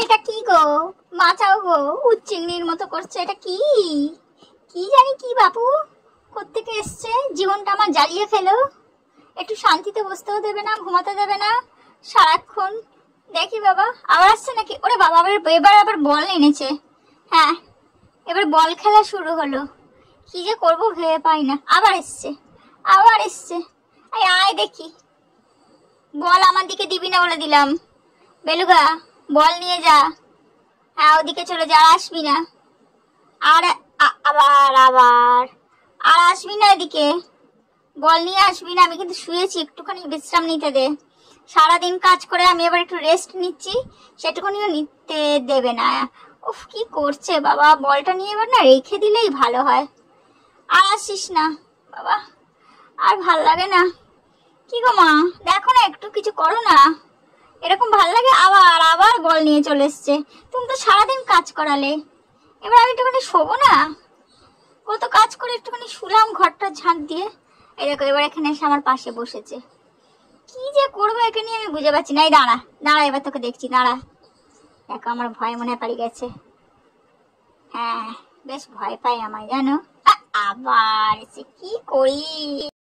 এটা কি গো? বাঁচাও গো, উচ্চিংড়ির মতো করছে। এটা কি? কি জানি কি বাপু কোত্থেকে এসছে, জীবনটা আমার জ্বালিয়ে ফেলো। একটু শান্তিতে বসতেও দেবে না, ঘুমাতে দেবে না সারাক্ষণ। দেখি বাবা আবার আসছে নাকি? ওরে বাবা, এবার আবার বল এনেছে। হ্যাঁ, এবার বল খেলা শুরু হলো। কি যে করবো ভেবে পাই না। আবার এসছে, আবার এসছে। আয় আয় দেখি, বল আমার দিকে দিবি না বলে দিলাম। বেলুগা, বল নিয়ে যা। হ্যাঁ, ওদিকে চলে যা, আর আসবি না। আর আবার আবার আর আসবি না এদিকে। বল নিয়ে আসবি না। আমি কিন্তু শুয়েছি, একটুখানি বিশ্রাম নিতে দে। সারাদিন কাজ করে আমি এবার একটু রেস্ট নিচ্ছি, সেটুকুনিও নিতে দেবে না। উফ, কি করছে বাবা। বলটা নিয়ে এবার না রেখে দিলেই ভালো হয়। আর আসিস না বাবা, আর ভাল লাগে না। কি গো মা, দেখো না, একটু কিছু করো না। এরকম ভাল লাগে? আবার আবার বল নিয়ে চলে এসছে। তুমি তো সারাদিন কাজ করালে, এবার আমি একটুখানি শোবো না? কত কাজ করে একটুখানি শুলাম ঘরটা ঝাঁট দিয়ে। এই দেখো এবার এখানে এসে আমার পাশে বসেছে। কি যে করবো একে নিয়ে আমি বুঝে পাচ্ছি না। এই দাঁড়া দাঁড়া, এবার তোকে দেখছি, দাঁড়া। দেখো আমার ভয় মনে পারি গেছে। হ্যাঁ, বেশ ভয় পাই আমায় জানো। আবার এসে কি করি।